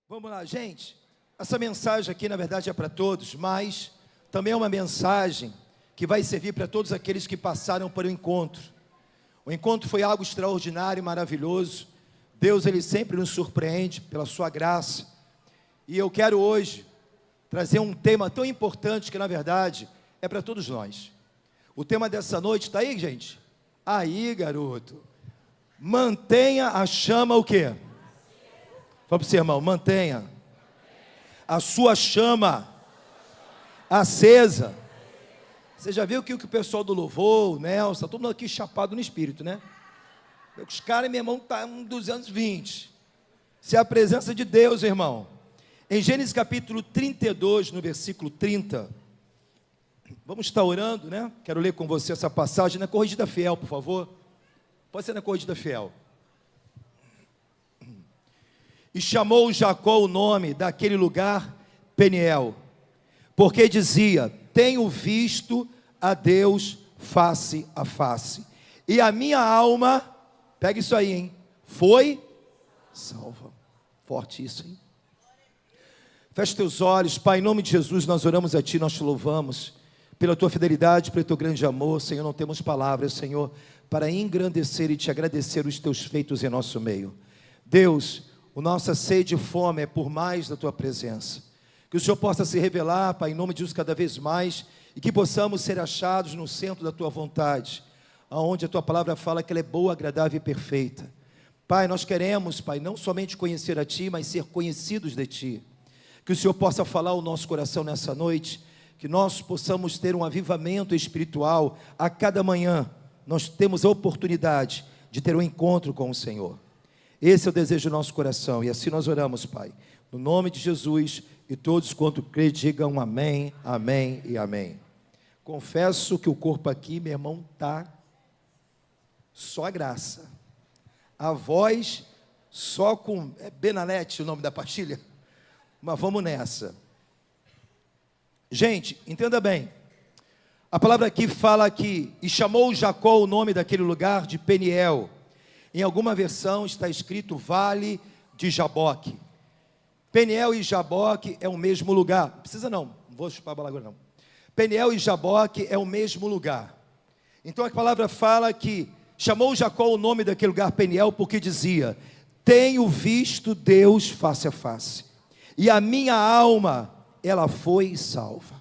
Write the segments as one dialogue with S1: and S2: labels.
S1: Vamos lá, gente. Essa mensagem aqui, na verdade, é para todos, mas também é uma mensagem que vai servir para todos aqueles que passaram por um encontro. O encontro foi algo extraordinário, maravilhoso. Deus, Ele sempre nos surpreende pela sua graça. E eu quero hoje trazer um tema tão importante que, na verdade, é para todos nós. O tema dessa noite, está aí, gente? Aí, garoto. Mantenha a chama o quê? Fala para o seu irmão, mantenha a sua chama acesa. Você já viu que o pessoal do louvor, o Nelson, está todo mundo aqui chapado no espírito, né? Os caras, meu irmão, está um 220. Se é a presença de Deus, irmão. Em Gênesis capítulo 32, no versículo 30, vamos estar orando, né? Quero ler com você essa passagem na Corrigida Fiel, por favor. Pode ser na Corrigida Fiel. E chamou Jacó o nome daquele lugar Peniel, porque dizia: tenho visto a Deus face a face, e a minha alma, pega isso aí, hein, foi salva. Forte isso, hein? Feche teus olhos. Pai, em nome de Jesus, nós oramos a Ti, nós Te louvamos pela Tua fidelidade, pelo Teu grande amor. Senhor, não temos palavras, Senhor, para engrandecer e Te agradecer os Teus feitos em nosso meio. Deus, a nossa sede e fome é por mais da Tua presença. Que o Senhor possa se revelar, Pai, em nome de Jesus, cada vez mais, e que possamos ser achados no centro da Tua vontade, aonde a Tua palavra fala que ela é boa, agradável e perfeita. Pai, nós queremos, Pai, não somente conhecer a Ti, mas ser conhecidos de Ti. Que o Senhor possa falar ao nosso coração nessa noite, que nós possamos ter um avivamento espiritual. A cada manhã nós temos a oportunidade de ter um encontro com o Senhor. Esse é o desejo do nosso coração, e assim nós oramos, Pai, no nome de Jesus, e todos quanto crê, digam amém, amém e amém. Confesso que o corpo aqui, meu irmão, está só a graça, a voz só com Benalete, o nome da pastilha, mas vamos nessa. Gente, entenda bem, a palavra aqui fala que, e chamou Jacó o nome daquele lugar de Peniel. Em alguma versão está escrito Vale de Jaboque. Peniel e Jaboque é o mesmo lugar. Não precisa não vou chupar a bola agora não. Peniel e Jaboque é o mesmo lugar. Então a palavra fala que chamou Jacó o nome daquele lugar Peniel porque dizia: tenho visto Deus face a face, e a minha alma, ela foi salva.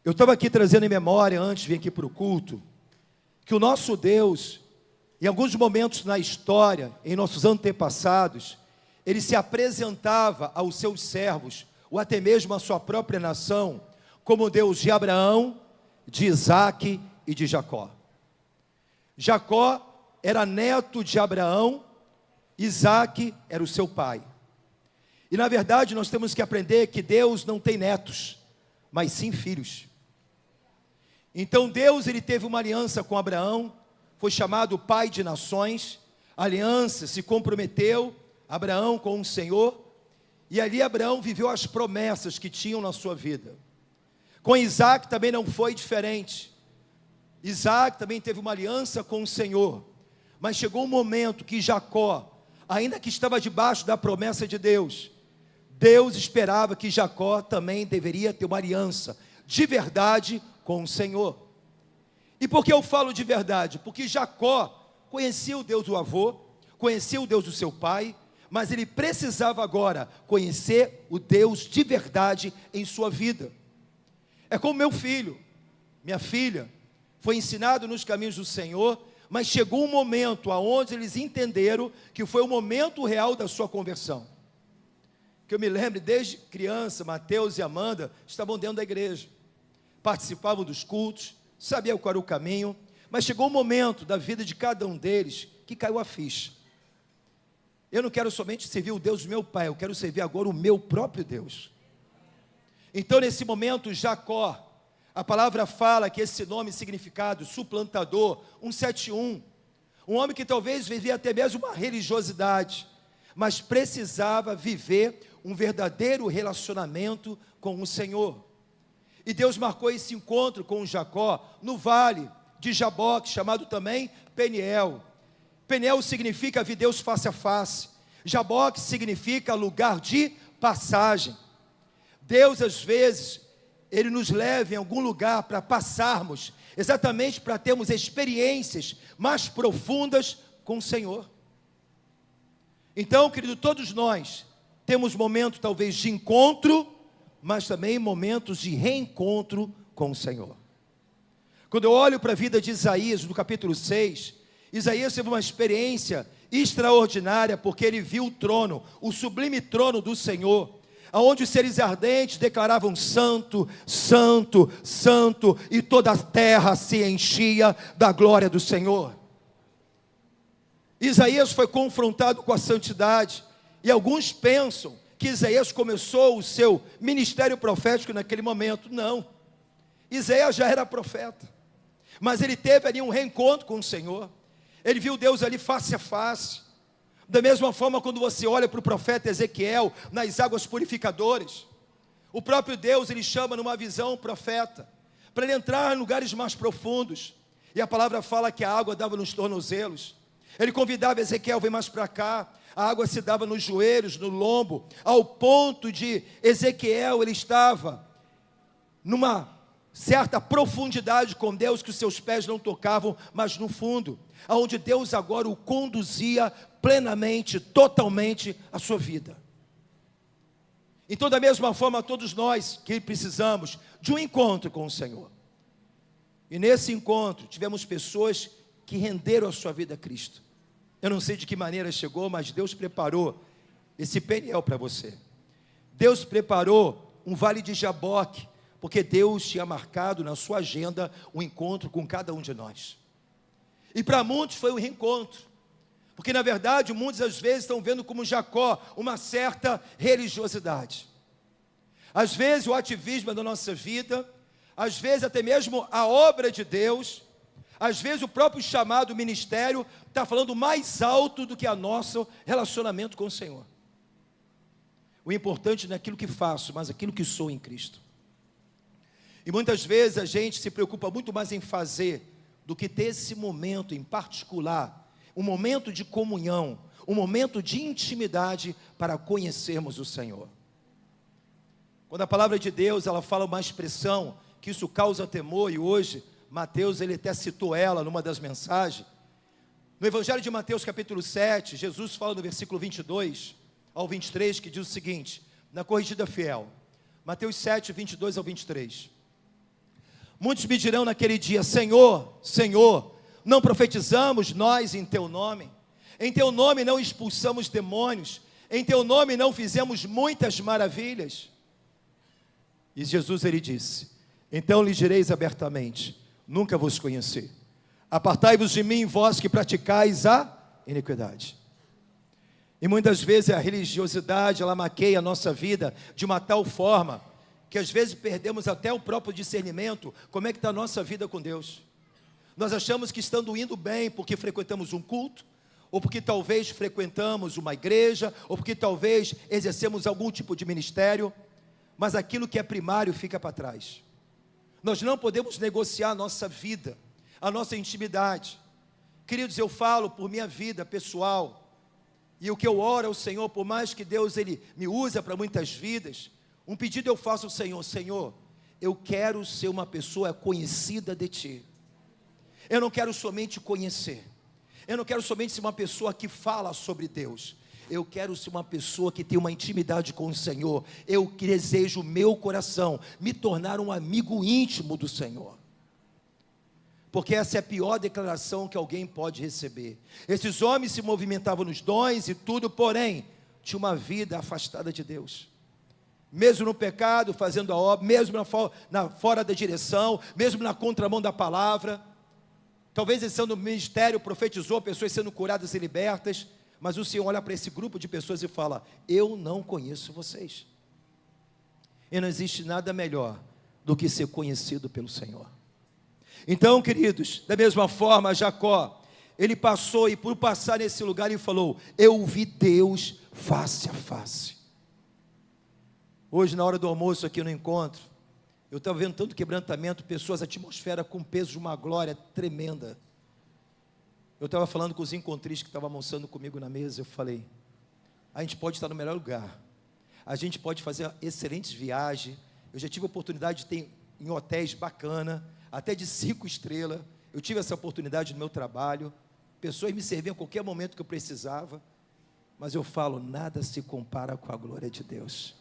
S1: Eu estava aqui trazendo em memória, antes de vir aqui para o culto, que o nosso Deus, em alguns momentos na história, em nossos antepassados, Ele se apresentava aos seus servos, ou até mesmo à sua própria nação, como Deus de Abraão, de Isaque e de Jacó. Jacó era neto de Abraão, Isaque era o seu pai. E na verdade nós temos que aprender que Deus não tem netos, mas sim filhos. Então Deus, Ele teve uma aliança com Abraão, foi chamado pai de nações, a aliança se comprometeu, Abraão com o Senhor, e ali Abraão viveu as promessas que tinham na sua vida. Com Isaque também não foi diferente. Isaque também teve uma aliança com o Senhor, mas chegou um momento que Jacó, ainda que estava debaixo da promessa de Deus, Deus esperava que Jacó também deveria ter uma aliança de verdade com o Senhor. E por que eu falo de verdade? Porque Jacó conhecia o Deus do avô, conhecia o Deus do seu pai, mas ele precisava agora conhecer o Deus de verdade em sua vida. É como meu filho, minha filha, foi ensinado nos caminhos do Senhor, mas chegou um momento onde eles entenderam que foi o momento real da sua conversão. Que eu me lembro, desde criança, Mateus e Amanda estavam dentro da igreja, participavam dos cultos, sabiam qual era o caminho, mas chegou um momento da vida de cada um deles que caiu a ficha. Eu não quero somente servir o Deus do meu pai, eu quero servir agora o meu próprio Deus. Então nesse momento Jacó, a palavra fala que esse nome significado, suplantador, 171, um homem que talvez vivia até mesmo uma religiosidade, mas precisava viver um verdadeiro relacionamento com o Senhor. E Deus marcou esse encontro com Jacó no vale de Jaboque, chamado também Peniel. Peniel significa ver Deus face a face. Jaboque significa lugar de passagem. Deus, às vezes, Ele nos leva em algum lugar para passarmos, exatamente para termos experiências mais profundas com o Senhor. Então, querido, todos nós temos momentos talvez de encontro, mas também momentos de reencontro com o Senhor. Quando eu olho para a vida de Isaías, no capítulo 6, Isaías teve uma experiência extraordinária, porque ele viu o trono, o sublime trono do Senhor, onde os seres ardentes declaravam: santo, santo, santo, e toda a terra se enchia da glória do Senhor. Isaías foi confrontado com a santidade, e alguns pensam que Isaías começou o seu ministério profético naquele momento. Não, Isaías já era profeta, mas ele teve ali um reencontro com o Senhor. Ele viu Deus ali face a face. Da mesma forma, quando você olha para o profeta Ezequiel nas águas purificadoras, o próprio Deus, ele chama numa visão o profeta, para ele entrar em lugares mais profundos, e a palavra fala que a água dava nos tornozelos. Ele convidava Ezequiel: vem mais para cá. A água se dava nos joelhos, no lombo, ao ponto de Ezequiel, ele estava numa certa profundidade com Deus, que os seus pés não tocavam, mas no fundo, aonde Deus agora o conduzia plenamente, totalmente a sua vida. Então, da mesma forma, todos nós que precisamos de um encontro com o Senhor. E nesse encontro, tivemos pessoas que renderam a sua vida a Cristo. Eu não sei de que maneira chegou, mas Deus preparou esse Peniel para você. Deus preparou um vale de Jaboque, porque Deus tinha marcado na sua agenda um encontro com cada um de nós. E para muitos foi um reencontro, porque na verdade muitos às vezes estão vendo como Jacó uma certa religiosidade. Às vezes o ativismo da nossa vida, às vezes até mesmo a obra de Deus, às vezes o próprio chamado ministério está falando mais alto do que o nosso relacionamento com o Senhor. O importante não é aquilo que faço, mas aquilo que sou em Cristo. E muitas vezes a gente se preocupa muito mais em fazer do que ter esse momento em particular, um momento de comunhão, um momento de intimidade para conhecermos o Senhor. Quando a palavra de Deus, ela fala uma expressão que isso causa temor, e hoje Mateus, ele até citou ela numa das mensagens. No Evangelho de Mateus capítulo 7, Jesus fala no versículo 22 ao 23, que diz o seguinte, na corrigida fiel, Mateus 7, 22 ao 23. Muitos me dirão naquele dia: Senhor, Senhor, não profetizamos nós em Teu nome? Em Teu nome não expulsamos demônios? Em Teu nome não fizemos muitas maravilhas? E Jesus, ele disse: então lhe direis abertamente: nunca vos conheci. Apartai-vos de mim, vós que praticais a iniquidade. E muitas vezes a religiosidade, ela maqueia a nossa vida de uma tal forma, que às vezes perdemos até o próprio discernimento, como é que está a nossa vida com Deus. Nós achamos que estando indo bem, porque frequentamos um culto, ou porque talvez frequentamos uma igreja, ou porque talvez exercemos algum tipo de ministério, mas aquilo que é primário fica para trás. Nós não podemos negociar a nossa vida, a nossa intimidade. Queridos, eu falo por minha vida pessoal, e o que eu oro ao Senhor, por mais que Deus ele me usa para muitas vidas, um pedido eu faço ao Senhor: Senhor, eu quero ser uma pessoa conhecida de Ti. Eu não quero somente conhecer, eu não quero somente ser uma pessoa que fala sobre Deus, eu quero ser uma pessoa que tem uma intimidade com o Senhor. Eu desejo o meu coração me tornar um amigo íntimo do Senhor, porque essa é a pior declaração que alguém pode receber. Esses homens se movimentavam nos dons e tudo, porém tinha uma vida afastada de Deus, mesmo no pecado, fazendo a obra, mesmo fora da direção, mesmo na contramão da palavra. Talvez ele sendo no ministério, profetizou, pessoas sendo curadas e libertas, mas o Senhor olha para esse grupo de pessoas e fala: eu não conheço vocês. E não existe nada melhor do que ser conhecido pelo Senhor. Então, queridos, da mesma forma, Jacó, ele passou, e por passar nesse lugar, ele falou: eu vi Deus face a face. Hoje, na hora do almoço aqui no encontro, eu estava vendo tanto quebrantamento, pessoas, a atmosfera com peso de uma glória tremenda. Eu estava falando com os encontristas que estavam almoçando comigo na mesa, eu falei: a gente pode estar no melhor lugar, a gente pode fazer excelentes viagens. Eu já tive a oportunidade de ter em hotéis bacana, até de 5 estrelas, eu tive essa oportunidade no meu trabalho, pessoas me serviam a qualquer momento que eu precisava, mas eu falo, nada se compara com a glória de Deus,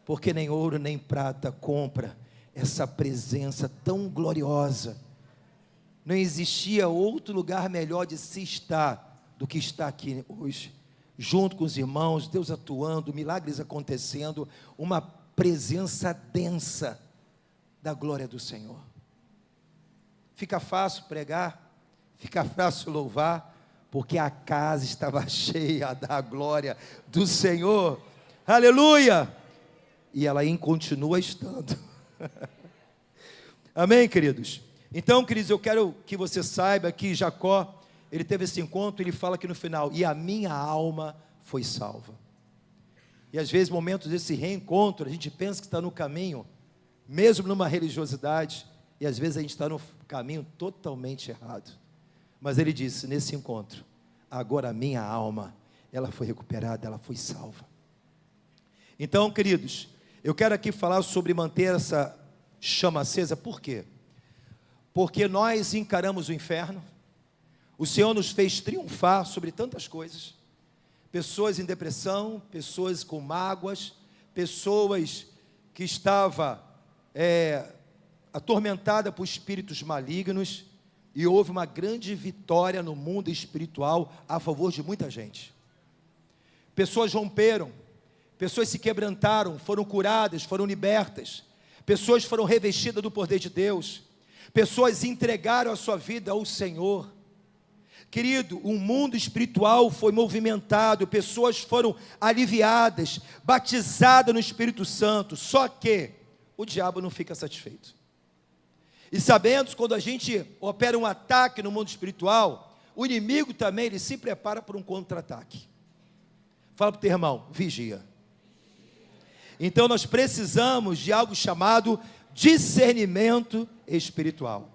S1: porque nem ouro nem prata compra essa presença tão gloriosa. Não existia outro lugar melhor de se estar do que estar aqui hoje, junto com os irmãos, Deus atuando, milagres acontecendo, uma presença densa da glória do Senhor. Fica fácil pregar, fica fácil louvar, porque a casa estava cheia da glória do Senhor, aleluia, e ela continua estando. Amém, queridos? Então, queridos, eu quero que você saiba que Jacó, ele teve esse encontro, ele fala aqui no final, e a minha alma foi salva. E às vezes, momentos desse reencontro, a gente pensa que está no caminho, mesmo numa religiosidade, e às vezes a gente está no caminho totalmente errado. Mas ele disse, nesse encontro, agora a minha alma, ela foi recuperada, ela foi salva. Então, queridos, eu quero aqui falar sobre manter essa chama acesa. Por quê? Porque nós encaramos o inferno, o Senhor nos fez triunfar sobre tantas coisas, pessoas em depressão, pessoas com mágoas, pessoas que estavam atormentadas por espíritos malignos, e houve uma grande vitória no mundo espiritual a favor de muita gente. Pessoas romperam, pessoas se quebrantaram, foram curadas, foram libertas, pessoas foram revestidas do poder de Deus, pessoas entregaram a sua vida ao Senhor. Querido, o mundo espiritual foi movimentado, pessoas foram aliviadas, batizadas no Espírito Santo, só que o diabo não fica satisfeito. E sabemos, quando a gente opera um ataque no mundo espiritual, o inimigo também, ele se prepara para um contra-ataque. Fala para o teu irmão, vigia. Então nós precisamos de algo chamado discernimento espiritual.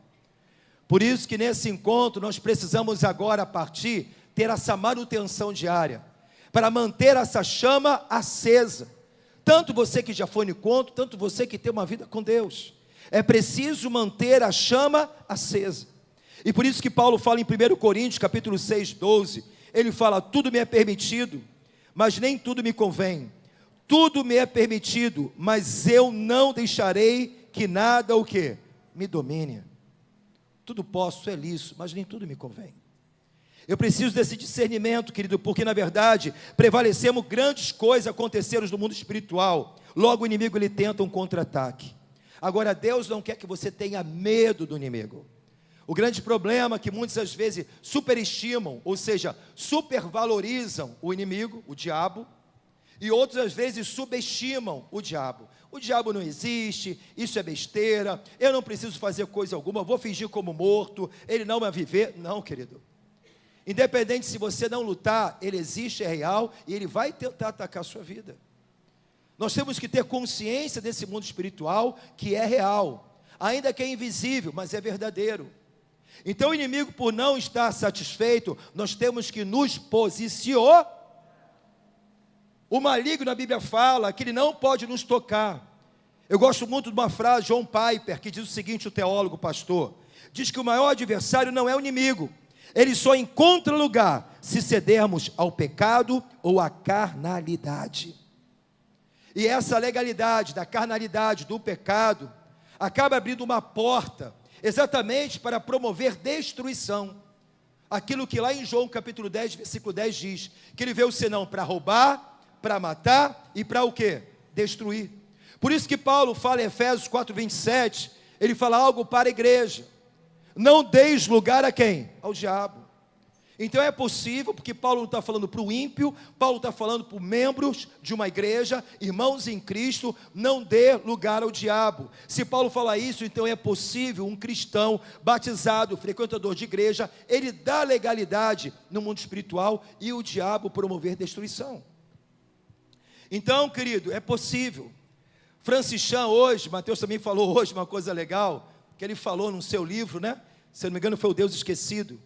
S1: Por isso que nesse encontro nós precisamos agora, a partir, ter essa manutenção diária, para manter essa chama acesa. Tanto você que já foi no encontro, tanto você que tem uma vida com Deus. É preciso manter a chama acesa. E por isso que Paulo fala em 1 Coríntios, capítulo 6, 12, ele fala, tudo me é permitido, mas nem tudo me convém. Tudo me é permitido, mas eu não deixarei que nada, o quê? Me domine. Tudo posso, é lícito, mas nem tudo me convém. Eu preciso desse discernimento, querido, porque na verdade, prevalecemos, grandes coisas aconteceram no mundo espiritual. Logo o inimigo, ele tenta um contra-ataque. Agora Deus não quer que você tenha medo do inimigo. O grande problema é que muitas vezes superestimam, ou seja, supervalorizam o inimigo, o diabo, e outras vezes subestimam o diabo. O diabo não existe, isso é besteira, eu não preciso fazer coisa alguma, vou fingir como morto, ele não vai viver. Não, querido. Independente se você não lutar, ele existe, é real, e ele vai tentar atacar a sua vida. Nós temos que ter consciência desse mundo espiritual que é real, ainda que é invisível, mas é verdadeiro. Então o inimigo, por não estar satisfeito, nós temos que nos posicionar. O maligno, na Bíblia fala que ele não pode nos tocar. Eu gosto muito de uma frase de John Piper, que diz o seguinte, o teólogo, pastor, diz que o maior adversário não é o inimigo, ele só encontra lugar se cedermos ao pecado ou à carnalidade. E essa legalidade da carnalidade, do pecado, acaba abrindo uma porta, exatamente para promover destruição. Aquilo que lá em João capítulo 10, versículo 10 diz, que ele veio senão para roubar, para matar e para o quê? Destruir. Por isso que Paulo fala em Efésios 4, 27, ele fala algo para a igreja, não deis lugar a quem? Ao diabo. Então é possível, porque Paulo não está falando para o ímpio, Paulo está falando para os membros de uma igreja, irmãos em Cristo, não dê lugar ao diabo. Se Paulo falar isso, então é possível um cristão batizado, frequentador de igreja, ele dá legalidade no mundo espiritual e o diabo promover destruição. Então, querido, é possível. Francis Chan hoje, Mateus também falou hoje uma coisa legal, que ele falou no seu livro, né? Se não me engano foi o Deus Esquecido.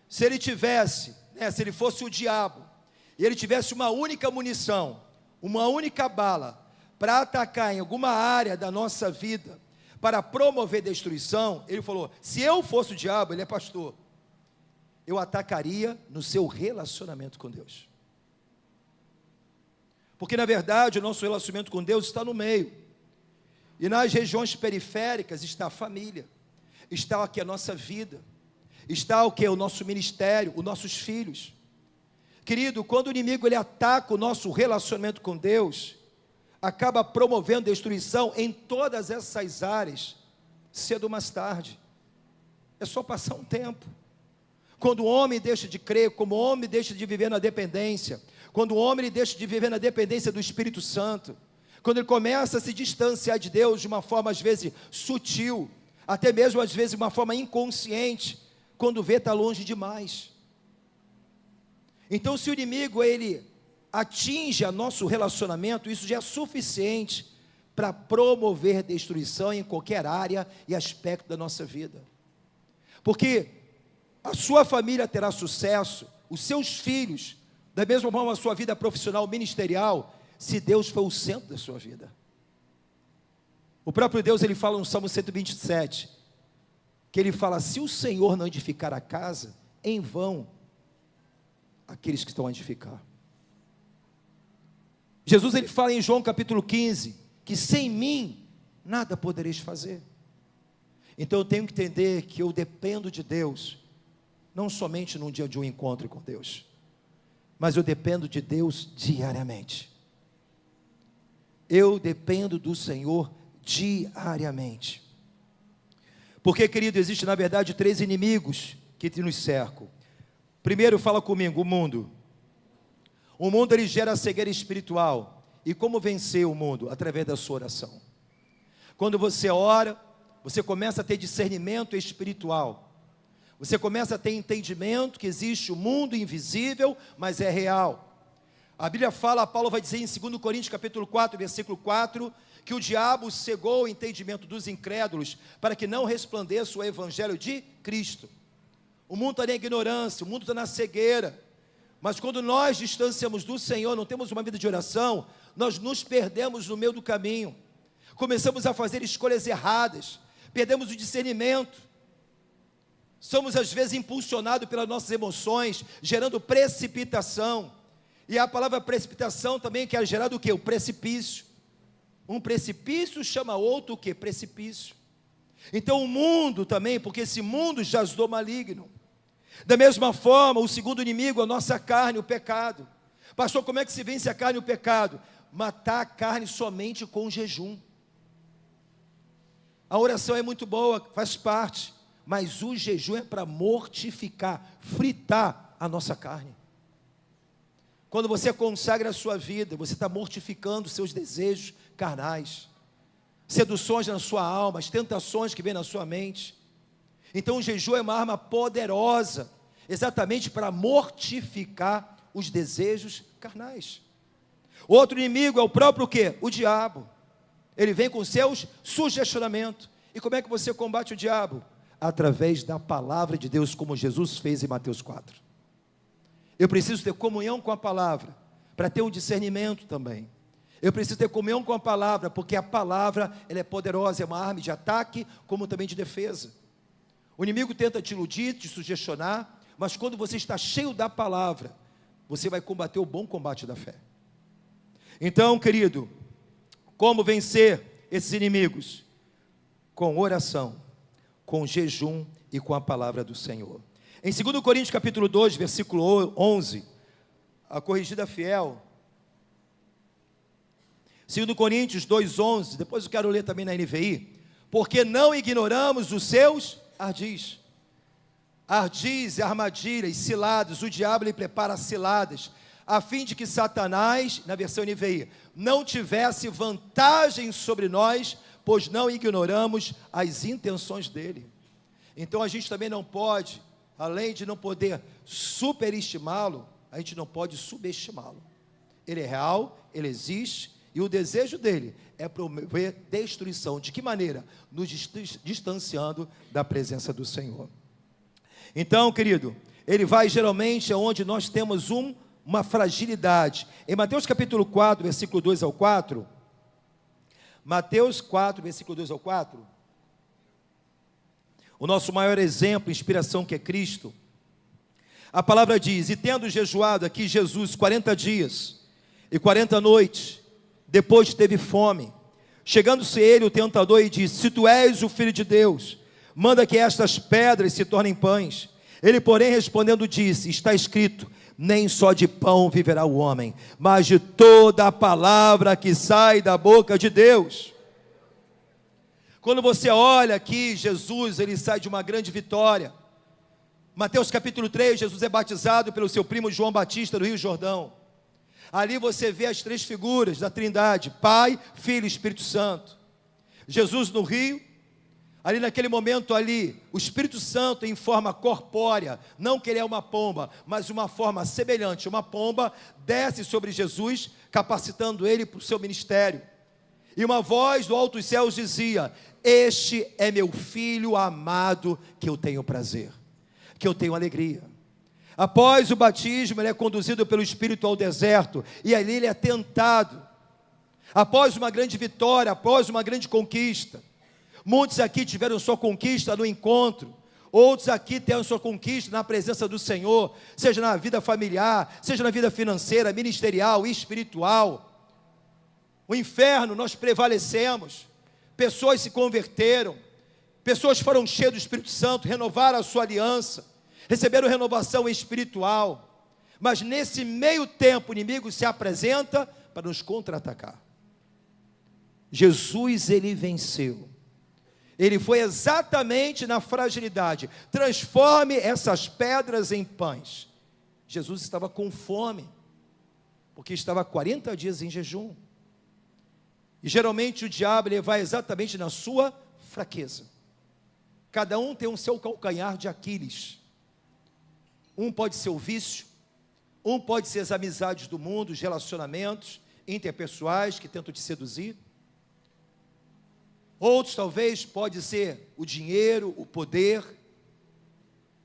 S1: Se ele tivesse, se ele fosse o diabo, e ele tivesse uma única munição, uma única bala, para atacar em alguma área da nossa vida, para promover destruição, ele falou: se eu fosse o diabo, ele é pastor, eu atacaria no seu relacionamento com Deus. Porque na verdade o nosso relacionamento com Deus está no meio, e nas regiões periféricas está a família, está aqui a nossa vida, está o que? O nosso ministério, os nossos filhos. Querido, quando o inimigo ele ataca o nosso relacionamento com Deus, acaba promovendo destruição em todas essas áreas, cedo ou mais tarde. É só passar um tempo. Quando o homem deixa de crer, como o homem deixa de viver na dependência, quando o homem deixa de viver na dependência do Espírito Santo, quando ele começa a se distanciar de Deus de uma forma às vezes sutil, até mesmo às vezes de uma forma inconsciente, quando vê está longe demais. Então se o inimigo ele atinge a nosso relacionamento, isso já é suficiente para promover destruição em qualquer área e aspecto da nossa vida. Porque a sua família terá sucesso, os seus filhos, da mesma forma a sua vida profissional, ministerial, se Deus for o centro da sua vida. O próprio Deus, ele fala no Salmo 127, que ele fala: se o Senhor não edificar a casa, em vão aqueles que estão a edificar. Jesus, ele fala em João capítulo 15, que sem mim, nada podereis fazer. Então eu tenho que entender que eu dependo de Deus, não somente num dia de um encontro com Deus, mas eu dependo de Deus diariamente. Eu dependo do Senhor diariamente. Porque, querido, existe na verdade 3 inimigos que nos cercam. Primeiro, fala comigo, o mundo. O mundo ele gera cegueira espiritual. E como vencer o mundo? Através da sua oração. Quando você ora, você começa a ter discernimento espiritual. Você começa a ter entendimento que existe o mundo invisível, mas é real. A Bíblia fala, Paulo vai dizer em 2 Coríntios capítulo 4, versículo 4, que o diabo cegou o entendimento dos incrédulos, para que não resplandeça o evangelho de Cristo. O mundo está na ignorância, o mundo está na cegueira, mas quando nós distanciamos do Senhor, não temos uma vida de oração, nós nos perdemos no meio do caminho, começamos a fazer escolhas erradas, perdemos o discernimento, somos às vezes impulsionados pelas nossas emoções, gerando precipitação, e a palavra precipitação também quer gerar do que? O precipício. Um precipício chama outro o que? Precipício. Então o mundo também, porque esse mundo jaz do maligno. Da mesma forma, o segundo inimigo, a nossa carne, o pecado. Pastor, como é que se vence a carne e o pecado? Matar a carne somente com jejum. A oração é muito boa, faz parte, mas o jejum é para mortificar, fritar a nossa carne. Quando você consagra a sua vida, você está mortificando os seus desejos carnais, seduções na sua alma, as tentações que vêm na sua mente. Então o jejum é uma arma poderosa, exatamente para mortificar os desejos carnais. Outro inimigo é o próprio o quê? O diabo. Ele vem com seus sugestionamentos. E como é que você combate o diabo? Através da palavra de Deus, como Jesus fez em Mateus 4. Eu preciso ter comunhão com a palavra, para ter um discernimento também. Eu preciso ter comunhão com a palavra, porque a palavra ela é poderosa, é uma arma de ataque, como também de defesa. O inimigo tenta te iludir, te sugestionar, mas quando você está cheio da palavra, você vai combater o bom combate da fé. Então, querido, como vencer esses inimigos? Com oração, com jejum e com a palavra do Senhor. Em 2 Coríntios capítulo 2, versículo 11, a corrigida fiel, 2 Coríntios 2, 11, depois eu quero ler também na NVI, porque não ignoramos os seus ardis. Ardis, armadilhas, ciladas, o diabo lhe prepara ciladas, a fim de que Satanás, na versão NVI, não tivesse vantagem sobre nós, pois não ignoramos as intenções dele. Então a gente também não pode, além de não poder superestimá-lo, a gente não pode subestimá-lo. Ele é real, ele existe, e o desejo dele é promover destruição. De que maneira? Nos distanciando da presença do Senhor. Então, querido, ele vai geralmente aonde nós temos um uma fragilidade. Em Mateus capítulo 4, versículo 2 ao 4, Mateus 4, versículo 2 ao 4, o nosso maior exemplo, inspiração, que é Cristo, a palavra diz: e tendo jejuado aqui Jesus 40 dias e 40 noites, depois teve fome. Chegando-se ele, o tentador, e disse: se tu és o Filho de Deus, manda que estas pedras se tornem pães. Ele, porém, respondendo, disse: está escrito, nem só de pão viverá o homem, mas de toda a palavra que sai da boca de Deus. Quando você olha aqui, Jesus, ele sai de uma grande vitória. Mateus capítulo 3, Jesus é batizado pelo seu primo João Batista no Rio Jordão. Ali você vê as três figuras da Trindade: Pai, Filho e Espírito Santo. Jesus no rio, ali naquele momento ali, o Espírito Santo em forma corpórea, não que ele é uma pomba, mas uma forma semelhante, uma pomba, desce sobre Jesus, capacitando ele para o seu ministério. E uma voz do alto dos céus dizia: este é meu Filho amado, que eu tenho prazer, que eu tenho alegria. Após o batismo, ele é conduzido pelo Espírito ao deserto, e ali ele é tentado. Após uma grande vitória, após uma grande conquista, muitos aqui tiveram sua conquista no encontro, outros aqui tiveram sua conquista na presença do Senhor, seja na vida familiar, seja na vida financeira, ministerial, espiritual. O inferno nós prevalecemos, pessoas se converteram, pessoas foram cheias do Espírito Santo, renovaram a sua aliança, receberam renovação espiritual, mas nesse meio tempo o inimigo se apresenta para nos contra-atacar. Jesus, ele venceu, ele foi exatamente na fragilidade: transforme essas pedras em pães. Jesus estava com fome, porque estava 40 dias em jejum, e geralmente o diabo, ele vai exatamente na sua fraqueza. Cada um tem o seu calcanhar de Aquiles. Um pode ser o vício, um pode ser as amizades do mundo, os relacionamentos interpessoais que tentam te seduzir. Outros talvez pode ser o dinheiro, o poder.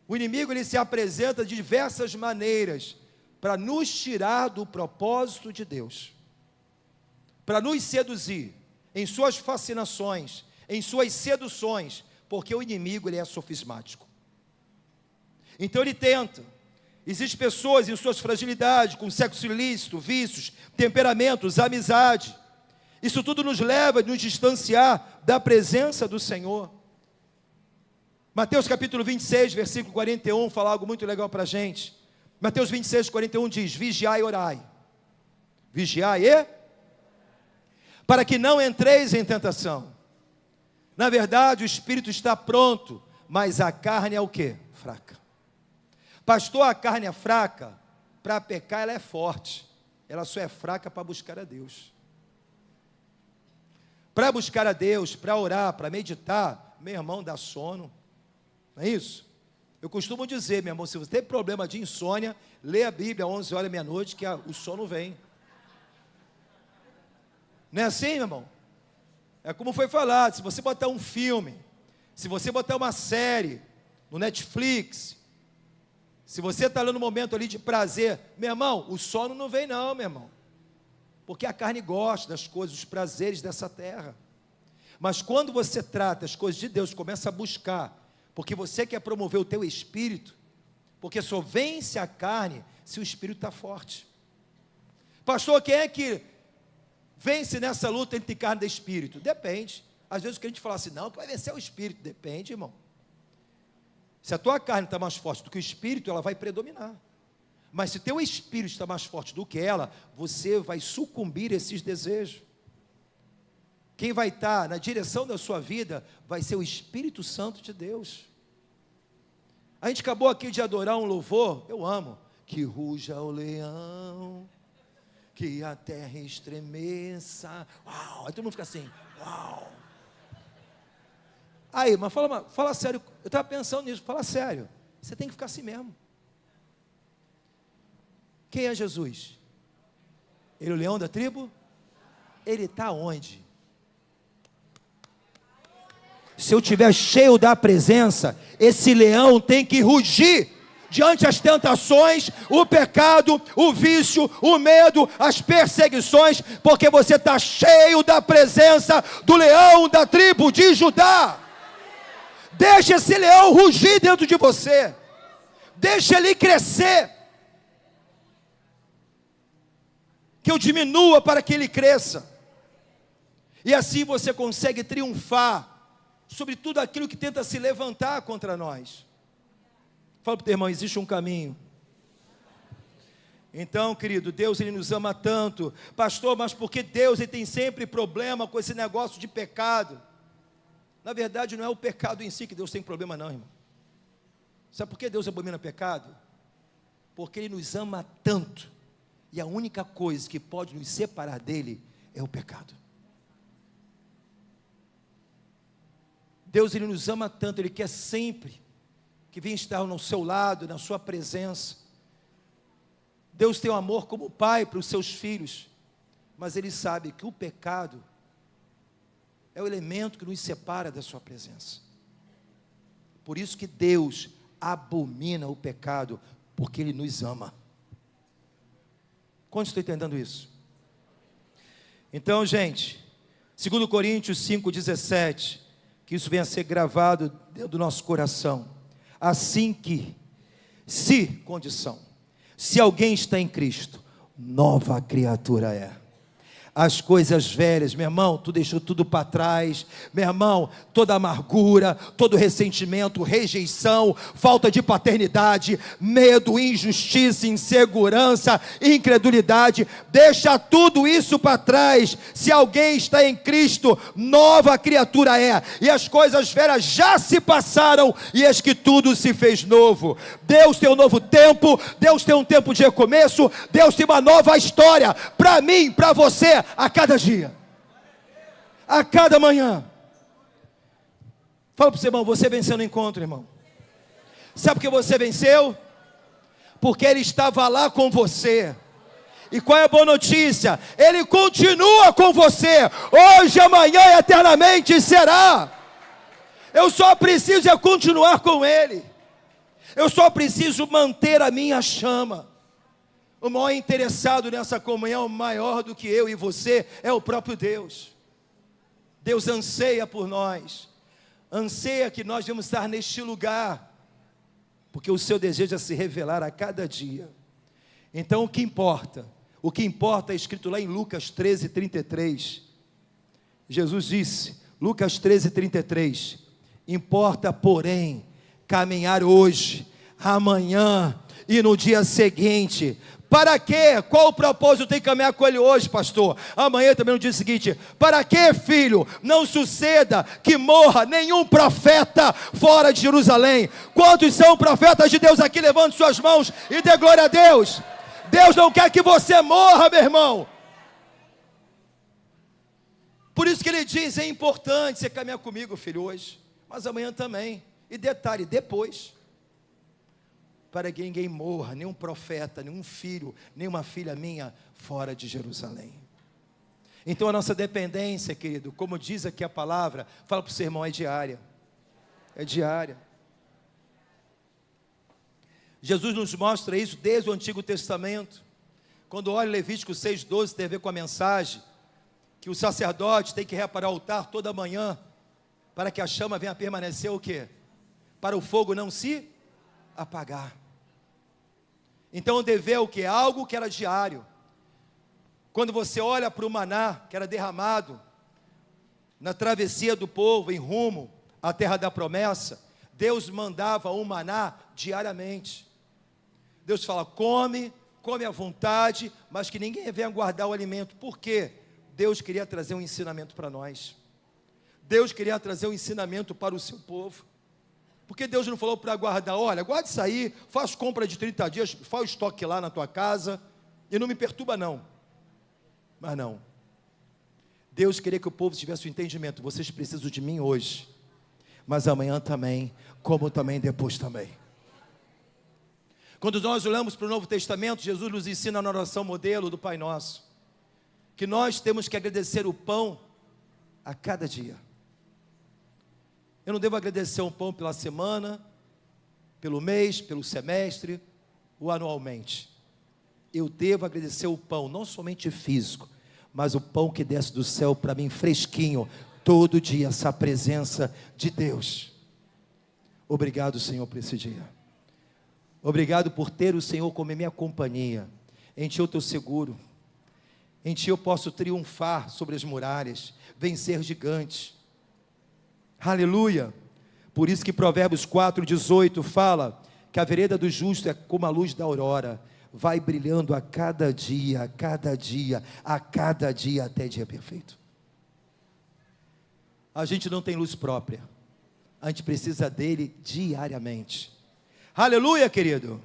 S1: O inimigo, ele se apresenta de diversas maneiras para nos tirar do propósito de Deus, para nos seduzir em suas fascinações, em suas seduções, porque o inimigo, ele é sofismático. Então ele tenta. Existem pessoas em suas fragilidades, com sexo ilícito, vícios, temperamentos, amizade. Isso tudo nos leva a nos distanciar da presença do Senhor. Mateus capítulo 26, versículo 41, fala algo muito legal para a gente. Mateus 26, 41 diz: vigiai e orai. Vigiai e? Para que não entreis em tentação. Na verdade, o espírito está pronto, mas a carne é o quê? Fraca. Pastor, a carne é fraca? Para pecar ela é forte, ela só é fraca para buscar a Deus. Para buscar a Deus, para orar, para meditar, meu irmão, dá sono, não é isso? Eu costumo dizer, meu irmão, se você tem problema de insônia, lê a Bíblia às 11 horas, meia-noite, que o sono vem. Não é assim, meu irmão? É como foi falado: se você botar um filme, se você botar uma série no Netflix, se você está no momento ali de prazer, meu irmão, o sono não vem não, meu irmão, porque a carne gosta das coisas, dos prazeres dessa terra. Mas quando você trata as coisas de Deus, começa a buscar, porque você quer promover o teu espírito, porque só vence a carne se o espírito está forte. Pastor, quem é que vence nessa luta entre carne e espírito? Depende. Às vezes o que a gente fala assim: não, que vai vencer o espírito. Depende, irmão. Se a tua carne está mais forte do que o espírito, ela vai predominar. Mas se teu espírito está mais forte do que ela, você vai sucumbir a esses desejos. Quem vai estar na direção da sua vida vai ser o Espírito Santo de Deus. A gente acabou aqui de adorar um louvor, eu amo. Que ruja o leão, que a terra estremeça. Uau! Aí todo mundo fica assim, uau! Aí, mas fala sério, eu estava pensando nisso, fala sério, você tem que ficar assim mesmo. Quem é Jesus? Ele é o leão da tribo? Ele está onde? Se eu estiver cheio da presença, esse leão tem que rugir, diante das tentações, o pecado, o vício, o medo, as perseguições, porque você está cheio da presença do leão da tribo de Judá. Deixa esse leão rugir dentro de você, deixa ele crescer, que eu diminua para que ele cresça, e assim você consegue triunfar sobre tudo aquilo que tenta se levantar contra nós. Fala para o teu irmão, existe um caminho. Então, querido, Deus ele nos ama tanto. Pastor, mas por que Deus ele tem sempre problema com esse negócio de pecado? Na verdade, não é o pecado em si que Deus tem problema não, irmão. Sabe por que Deus abomina pecado? Porque Ele nos ama tanto, e a única coisa que pode nos separar dEle é o pecado. Deus ele nos ama tanto, Ele quer sempre que venha estar no seu lado, na sua presença. Deus tem um amor como pai para os seus filhos, mas Ele sabe que o pecado é o elemento que nos separa da sua presença. Por isso que Deus abomina o pecado, porque Ele nos ama. Quantos estão entendendo isso? Então, gente, 2 Coríntios 5,17, que isso venha a ser gravado dentro do nosso coração. Assim que, se alguém está em Cristo, nova criatura é. As coisas velhas, meu irmão, tu deixou tudo para trás, meu irmão, toda amargura, todo ressentimento, rejeição, falta de paternidade, medo, injustiça, insegurança, incredulidade, deixa tudo isso para trás. Se alguém está em Cristo, nova criatura é, e as coisas velhas já se passaram, e eis que tudo se fez novo. Deus tem um novo tempo, Deus tem um tempo de recomeço, Deus tem uma nova história, para mim, para você, a cada dia, a cada manhã. Fala para o seu irmão, você venceu no encontro, irmão. Sabe por que você venceu? Porque Ele estava lá com você. E qual é a boa notícia? Ele continua com você, hoje, amanhã e eternamente será. Eu só preciso continuar com Ele. Eu só preciso manter a minha chama. O maior interessado nessa comunhão, maior do que eu e você, é o próprio Deus. Deus anseia por nós, anseia que nós vamos estar neste lugar, porque o seu desejo é se revelar a cada dia. Então o que importa é escrito lá em Lucas 13:33. Jesus disse, Lucas 13:33, importa porém caminhar hoje, amanhã e no dia seguinte. Para quê? Qual o propósito? Tem que caminhar com Ele hoje, pastor, amanhã também no dia seguinte. Para quê, filho? Não suceda que morra nenhum profeta fora de Jerusalém. Quantos são profetas de Deus aqui? Levante suas mãos e dê glória a Deus. Deus não quer que você morra, meu irmão. Por isso que Ele diz, é importante você caminhar comigo, filho, hoje, mas amanhã também. E detalhe, depois, para que ninguém morra, nenhum profeta, nenhum filho, nenhuma filha minha fora de Jerusalém. Então a nossa dependência, querido, como diz aqui a palavra, fala para o seu irmão, é diária. É diária. Jesus nos mostra isso desde o Antigo Testamento. Quando olha Levítico 6,12, tem a ver com a mensagem que o sacerdote tem que reparar o altar toda manhã, para que a chama venha a permanecer o quê? Para o fogo não se apagar. Então o dever é o que? Algo que era diário. Quando você olha para o maná que era derramado na travessia do povo em rumo à terra da promessa, Deus mandava um maná diariamente. Deus fala, come à vontade, mas que ninguém venha guardar o alimento. Por quê? Deus queria trazer um ensinamento para nós. Deus queria trazer um ensinamento para o seu povo. Porque Deus não falou para guardar, olha, guarda isso aí, faz compra de 30 dias, faz o estoque lá na tua casa, e não me perturba não. Mas não. Deus queria que o povo tivesse o entendimento, vocês precisam de mim hoje, mas amanhã também, como também depois também. Quando nós olhamos para o Novo Testamento, Jesus nos ensina na oração modelo do Pai Nosso, que nós temos que agradecer o pão a cada dia. Eu não devo agradecer um pão pela semana, pelo mês, pelo semestre ou anualmente. Eu devo agradecer o pão, não somente físico, mas o pão que desce do céu para mim fresquinho, todo dia, essa presença de Deus. Obrigado, Senhor, por esse dia. Obrigado por ter o Senhor como minha companhia. Em Ti eu estou seguro. Em Ti eu posso triunfar sobre as muralhas, vencer gigantes. Aleluia. Por isso que Provérbios 4:18 fala que a vereda do justo é como a luz da aurora, vai brilhando a cada dia, a cada dia, a cada dia, até dia perfeito. A gente não tem luz própria, a gente precisa dele diariamente. Aleluia, querido.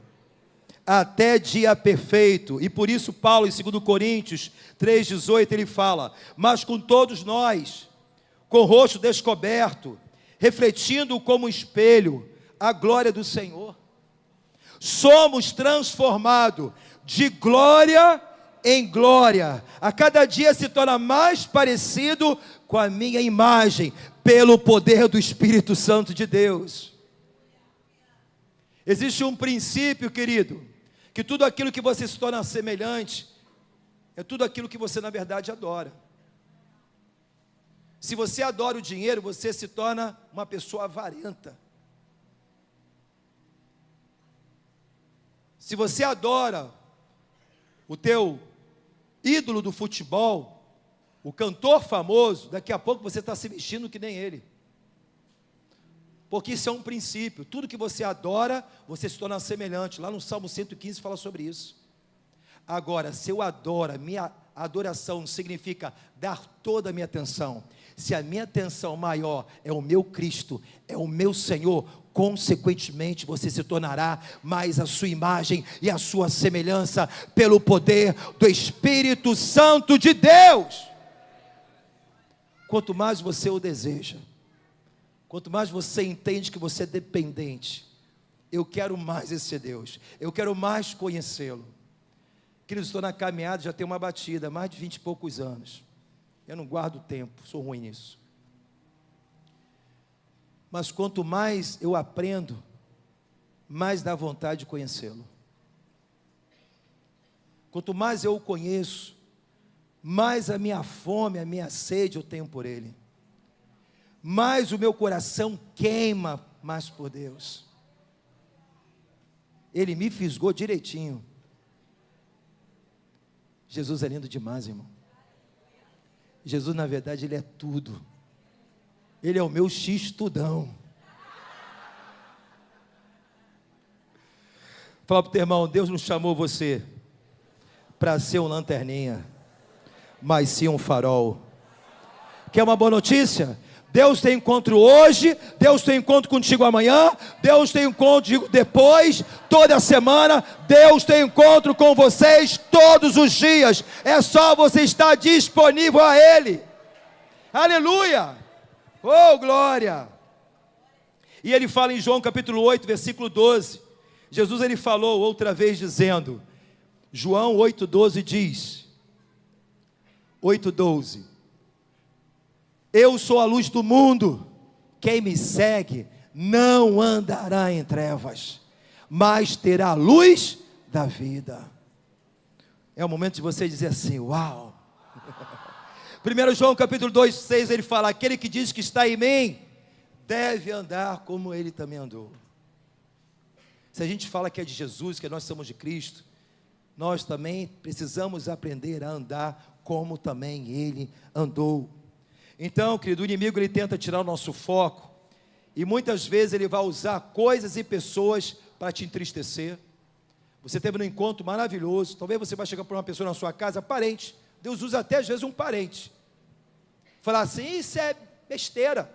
S1: Até dia perfeito. E por isso Paulo, em 2 Coríntios 3:18, ele fala: mas com todos nós, com o rosto descoberto, refletindo como um espelho a glória do Senhor, somos transformados de glória em glória, a cada dia se torna mais parecido com a minha imagem, pelo poder do Espírito Santo de Deus. Existe um princípio, querido, que tudo aquilo que você se torna semelhante, é tudo aquilo que você na verdade adora. Se você adora o dinheiro, você se torna uma pessoa avarenta. Se você adora o teu ídolo do futebol, o cantor famoso, daqui a pouco você está se vestindo que nem ele. Porque isso é um princípio, tudo que você adora, você se torna semelhante. Lá no Salmo 115 fala sobre isso. Agora, se eu adoro, minha adoração significa dar toda a minha atenção. Se a minha atenção maior é o meu Cristo, é o meu Senhor, consequentemente você se tornará mais a sua imagem e a sua semelhança, pelo poder do Espírito Santo de Deus. Quanto mais você o deseja, quanto mais você entende que você é dependente, eu quero mais esse Deus, eu quero mais conhecê-lo. Queridos, estou na caminhada, já tenho uma batida, mais de 20 e poucos anos. Eu não guardo tempo, sou ruim nisso. Mas quanto mais eu aprendo, mais dá vontade de conhecê-lo. Quanto mais eu o conheço, mais a minha fome, a minha sede eu tenho por Ele. Mais o meu coração queima mais por Deus. Ele me fisgou direitinho. Jesus é lindo demais, irmão. Jesus, na verdade, Ele é tudo. Ele é o meu X-tudão. Fala para o teu irmão: Deus não chamou você para ser um lanterninha, mas sim um farol. Quer uma boa notícia? Deus tem encontro hoje, Deus tem encontro contigo amanhã, Deus tem encontro depois, toda semana, Deus tem encontro com vocês todos os dias, é só você estar disponível a Ele. Aleluia, oh glória. E ele fala em João capítulo 8, versículo 12, Jesus ele falou outra vez dizendo, João 8,12 diz, 8,12, eu sou a luz do mundo, quem me segue não andará em trevas, mas terá a luz da vida. É o momento de você dizer assim, uau. 1 João capítulo 2,6 ele fala, aquele que diz que está em mim, deve andar como ele também andou. Se a gente fala que é de Jesus, que nós somos de Cristo, nós também precisamos aprender a andar como também ele andou. Então, querido, o inimigo ele tenta tirar o nosso foco, e muitas vezes ele vai usar coisas e pessoas para te entristecer. Você teve um encontro maravilhoso, talvez você vai chegar para uma pessoa na sua casa, parente, Deus usa até às vezes um parente, falar assim, isso é besteira.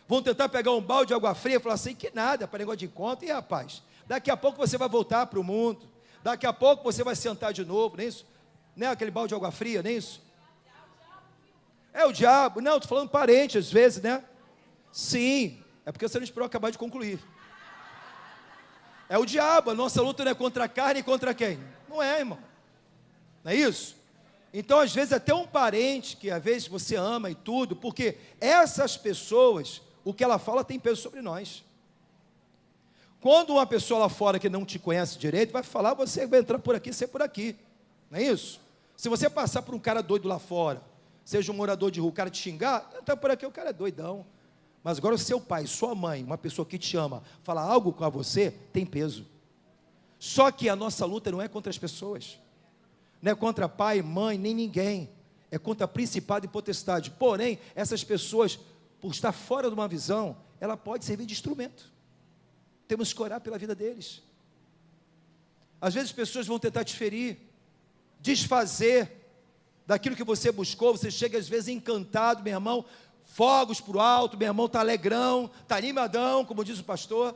S1: Vão tentar pegar um balde de água fria e falar assim, que nada, para negócio de encontro, e rapaz, daqui a pouco você vai voltar para o mundo, daqui a pouco você vai sentar de novo, não é isso? Não é aquele balde de água fria, não é isso? É o diabo, não, estou falando parente às vezes, né? Sim, é porque você não esperou acabar de concluir. É o diabo, a nossa luta não é contra a carne e contra quem? Não é, irmão, não é isso? Então às vezes até um parente, que às vezes você ama e tudo, porque essas pessoas, o que ela fala tem peso sobre nós. Quando uma pessoa lá fora que não te conhece direito, vai falar, você vai entrar por aqui, ser por aqui. Não é isso? Se você passar por um cara doido lá fora, seja um morador de rua, o cara te xingar, entra por aqui, o cara é doidão. Mas agora o seu pai, sua mãe, uma pessoa que te ama, falar algo com você, tem peso. Só que a nossa luta não é contra as pessoas. Não é contra pai, mãe, nem ninguém. É contra principado e potestade. Porém, essas pessoas, por estar fora de uma visão, ela pode servir de instrumento. Temos que orar pela vida deles. Às vezes as pessoas vão tentar te ferir, desfazer daquilo que você buscou. Você chega às vezes encantado, meu irmão, fogos para o alto, meu irmão está alegrão, está animadão, como diz o pastor.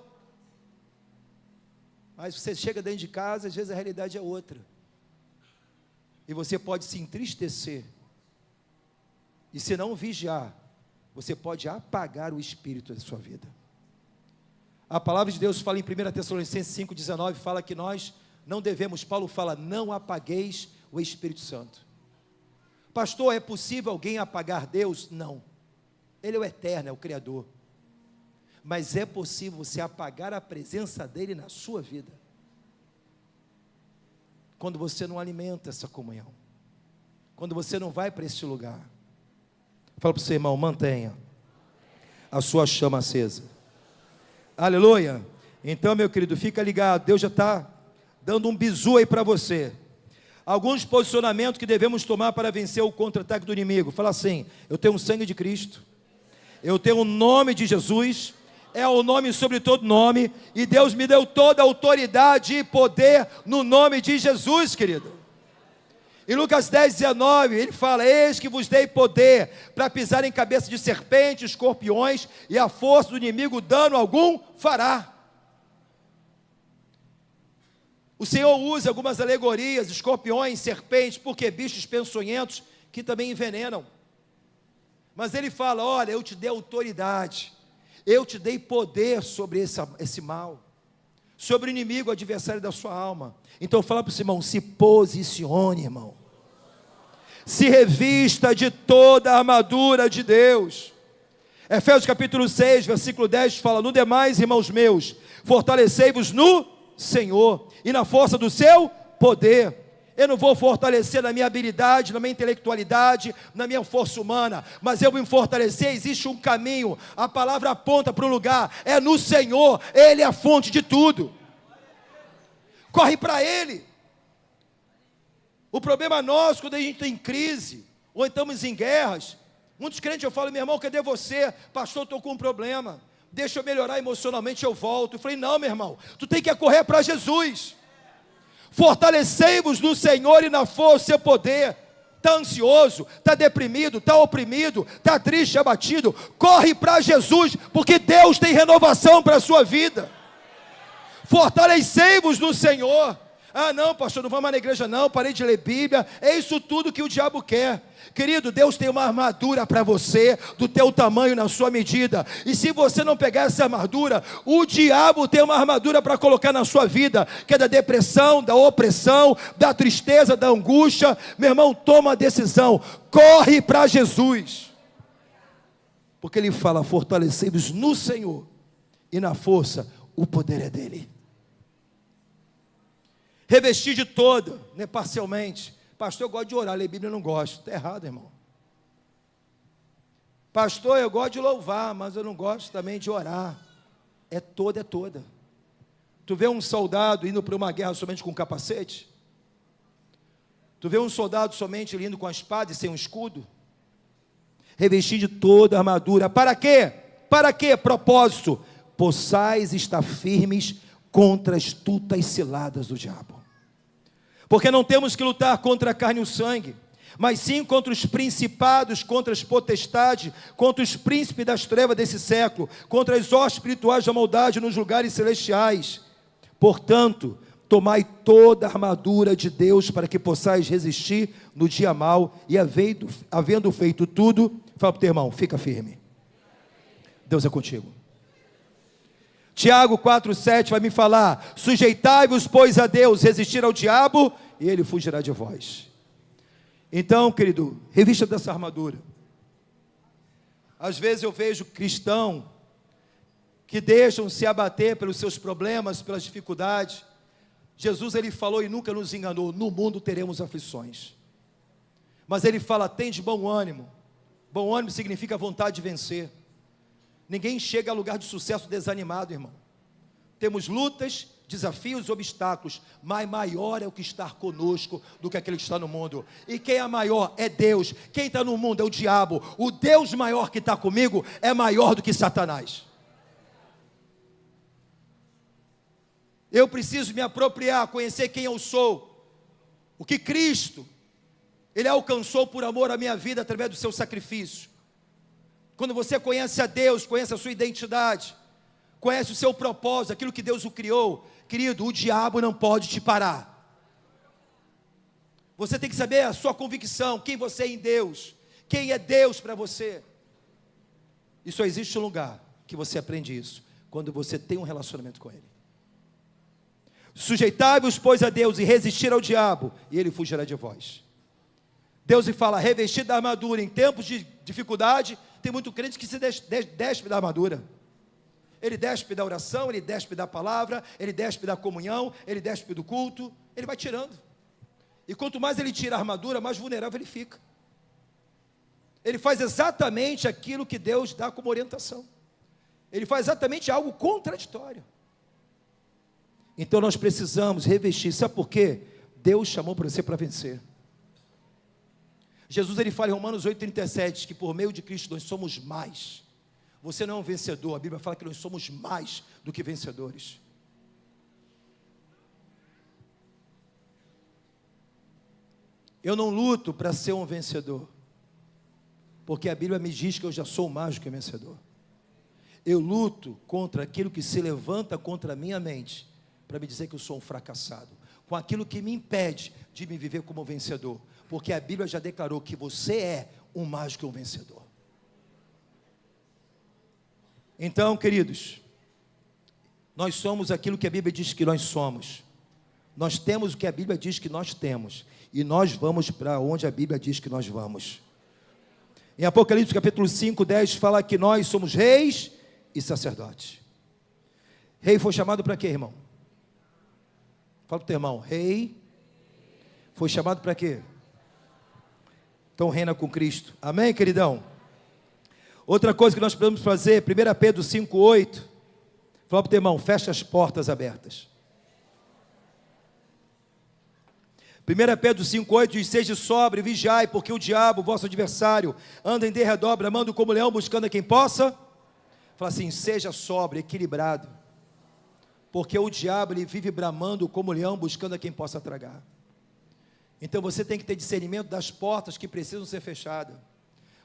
S1: Mas você chega dentro de casa, às vezes a realidade é outra. E você pode se entristecer. E se não vigiar, você pode apagar o espírito da sua vida. A palavra de Deus fala em 1 Tessalonicenses 5,19, fala que nós não devemos, Paulo fala, não apagueis o Espírito Santo. Pastor, é possível alguém apagar Deus? Não. Ele é o eterno, é o Criador. Mas é possível você apagar a presença dele na sua vida. Quando você não alimenta essa comunhão. Quando você não vai para esse lugar. Fala para o seu irmão, mantenha a sua chama acesa. Aleluia. Então, meu querido, fica ligado. Deus já está dando um bizu aí para você. Alguns posicionamentos que devemos tomar para vencer o contra-ataque do inimigo. Fala assim, eu tenho o sangue de Cristo. Eu tenho o nome de Jesus. É o nome sobre todo nome, e Deus me deu toda a autoridade e poder no nome de Jesus, querido. Em Lucas 10,19, ele fala, eis que vos dei poder para pisar em cabeça de serpentes, escorpiões, e a força do inimigo dano algum fará. O Senhor usa algumas alegorias, escorpiões, serpentes, porque bichos peçonhentos que também envenenam. Mas ele fala, olha, eu te dei autoridade. Eu te dei poder sobre esse mal, sobre o inimigo, o adversário da sua alma. Então fala para o seu irmão, se posicione, irmão. Se revista de toda a armadura de Deus. Efésios capítulo 6, versículo 10 fala, no demais, irmãos meus, fortalecei-vos no Senhor e na força do seu poder. Eu não vou fortalecer na minha habilidade, na minha intelectualidade, na minha força humana, mas eu vou me fortalecer, existe um caminho, a palavra aponta para um lugar, é no Senhor, Ele é a fonte de tudo, corre para Ele. O problema nosso, quando a gente tem crise, ou estamos em guerras, muitos crentes eu falo, meu irmão, cadê você? Pastor, estou com um problema, deixa eu melhorar emocionalmente, eu volto. Eu falei, não, meu irmão, tu tem que correr para Jesus. Fortalecei-vos no Senhor e na força do seu poder. Está ansioso, está deprimido, está oprimido, está triste, abatido, corre para Jesus, porque Deus tem renovação para a sua vida. Fortalecei-vos no Senhor. Ah não, pastor, não vamos mais na igreja não, parei de ler Bíblia. É isso tudo que o diabo quer. Querido, Deus tem uma armadura para você, do teu tamanho, na sua medida. E se você não pegar essa armadura, o diabo tem uma armadura para colocar na sua vida, que é da depressão, da opressão, da tristeza, da angústia. Meu irmão, toma a decisão, corre para Jesus. Porque ele fala, fortalecei-vos no Senhor e na força, o poder é dele. Revestir de todo, não é parcialmente. Pastor, eu gosto de orar, ler Bíblia eu não gosto. Está errado, irmão. Pastor, eu gosto de louvar, mas eu não gosto também de orar. É toda, é toda. Tu vê um soldado indo para uma guerra somente com capacete? Tu vê um soldado somente indo com a espada e sem um escudo? Revestir de toda a armadura. Para quê? Para quê? Propósito. Possais estar firmes contra as astutas ciladas do diabo. Porque não temos que lutar contra a carne e o sangue, mas sim contra os principados, contra as potestades, contra os príncipes das trevas desse século, contra as hostes espirituais da maldade nos lugares celestiais. Portanto, tomai toda a armadura de Deus para que possais resistir no dia mau, e havendo feito tudo, fala para o teu irmão, fica firme. Deus é contigo. Tiago 4,7 vai me falar, sujeitai-vos pois a Deus, resistir ao diabo, e ele fugirá de vós. Então, querido, revista dessa armadura. Às vezes eu vejo cristão que deixam se abater pelos seus problemas, pelas dificuldades. Jesus, ele falou e nunca nos enganou: no mundo teremos aflições. Mas ele fala: tem de bom ânimo. Bom ânimo significa vontade de vencer. Ninguém chega a lugar de sucesso desanimado, irmão. Temos lutas, desafios, obstáculos, mas maior é o que está conosco do que aquele que está no mundo. E quem é maior é Deus. Quem está no mundo é o diabo. O Deus maior que está comigo é maior do que Satanás. Eu preciso me apropriar, conhecer quem eu sou, o que Cristo, Ele alcançou por amor à minha vida através do seu sacrifício. Quando você conhece a Deus, conhece a sua identidade, conhece o seu propósito, aquilo que Deus o criou, querido, o diabo não pode te parar. Você tem que saber a sua convicção, quem você é em Deus, quem é Deus para você. E só existe um lugar que você aprende isso, quando você tem um relacionamento com Ele. Sujeitai-vos, pois, a Deus e resistir ao diabo, e ele fugirá de vós. Deus lhe fala: revestir da armadura. Em tempos de dificuldade, tem muito crente que se despe da armadura. Ele despe da oração, ele despe da palavra, ele despe da comunhão, ele despe do culto, ele vai tirando. E quanto mais ele tira a armadura, mais vulnerável ele fica. Ele faz exatamente aquilo que Deus dá como orientação. Ele faz exatamente algo contraditório. Então nós precisamos revestir. Sabe por quê? Deus chamou para você para vencer. Jesus, ele fala em Romanos 8,37, que por meio de Cristo nós somos mais. Você não é um vencedor, a Bíblia fala que nós somos mais do que vencedores. Eu não luto para ser um vencedor, porque a Bíblia me diz que eu já sou mais do que vencedor. Eu luto contra aquilo que se levanta contra a minha mente, para me dizer que eu sou um fracassado, com aquilo que me impede de me viver como vencedor, porque a Bíblia já declarou que você é um mais que um vencedor. Então, queridos, nós somos aquilo que a Bíblia diz que nós somos, nós temos o que a Bíblia diz que nós temos, e nós vamos para onde a Bíblia diz que nós vamos. Em Apocalipse capítulo 5, 10, fala que nós somos reis e sacerdotes. Rei foi chamado para quê, irmão? Fala para o teu irmão: rei foi chamado para quê? Então reina com Cristo. Amém, queridão? Outra coisa que nós podemos fazer, 1 Pedro 5,8, fala para o teu irmão: fecha as portas abertas. 1 Pedro 5,8 diz: seja sóbrio e vigiai, porque o diabo, vosso adversário, anda em derredor, bramando como leão, buscando a quem possa. Fala assim: seja sóbrio, equilibrado, porque o diabo, ele vive bramando como leão, buscando a quem possa tragar. Então você tem que ter discernimento das portas que precisam ser fechadas,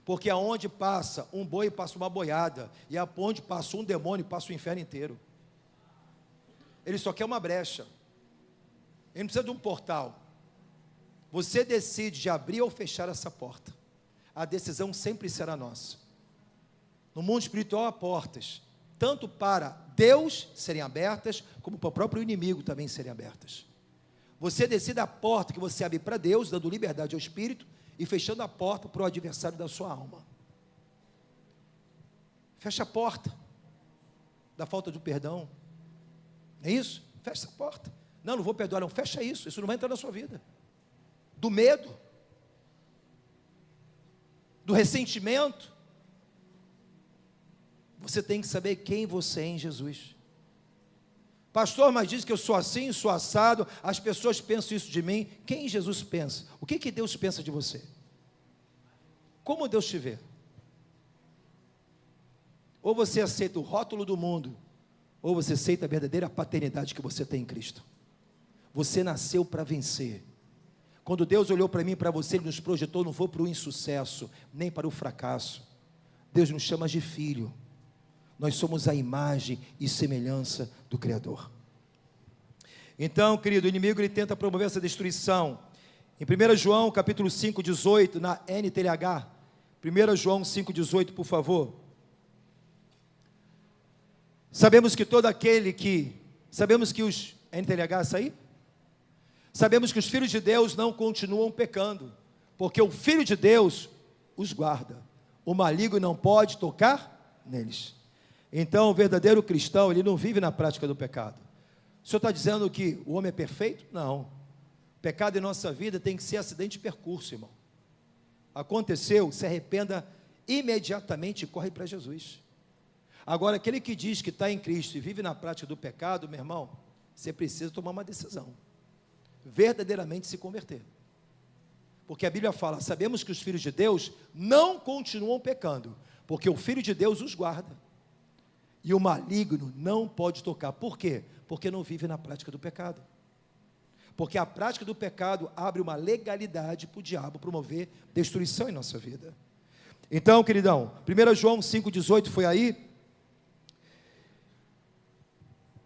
S1: porque aonde passa um boi, passa uma boiada, e aonde passa um demônio, passa o inferno inteiro. Ele só quer uma brecha, ele não precisa de um portal. Você decide de abrir ou fechar essa porta, a decisão sempre será nossa. No mundo espiritual há portas, tanto para Deus serem abertas, como para o próprio inimigo também serem abertas. Você decide a porta que você abre para Deus, dando liberdade ao Espírito, e fechando a porta para o adversário da sua alma. Fecha a porta da falta de perdão. É isso? Fecha essa porta. Não vou perdoar, não. Fecha isso, isso não vai entrar na sua vida. Do medo, do ressentimento. Você tem que saber quem você é em Jesus. Pastor, mas diz que eu sou assim, sou assado, as pessoas pensam isso de mim. Quem Jesus pensa? O que Deus pensa de você? Como Deus te vê? Ou você aceita o rótulo do mundo, ou você aceita a verdadeira paternidade que você tem em Cristo. Você nasceu para vencer. Quando Deus olhou para mim e para você, Ele nos projetou, não foi para o insucesso, nem para o fracasso. Deus nos chama de filho. Nós somos a imagem e semelhança do Criador. Então, querido, o inimigo, ele tenta promover essa destruição. Em 1 João capítulo 5, 18, na NTLH, 1 João 5, 18, por favor. Sabemos que todo aquele que, sabemos que os, NTLH, isso aí? Sabemos que os filhos de Deus não continuam pecando, porque o Filho de Deus os guarda. O maligno não pode tocar neles. Então, o verdadeiro cristão, ele não vive na prática do pecado. O senhor está dizendo que o homem é perfeito? Não. Pecado em nossa vida tem que ser acidente de percurso, irmão. Aconteceu, se arrependa imediatamente e corre para Jesus. Agora, aquele que diz que está em Cristo e vive na prática do pecado, meu irmão, você precisa tomar uma decisão, verdadeiramente se converter. Porque a Bíblia fala, sabemos que os filhos de Deus não continuam pecando, porque o Filho de Deus os guarda. E o maligno não pode tocar. Por quê? Porque não vive na prática do pecado. Porque a prática do pecado abre uma legalidade para o diabo promover destruição em nossa vida. Então, queridão, 1 João 5,18 foi aí.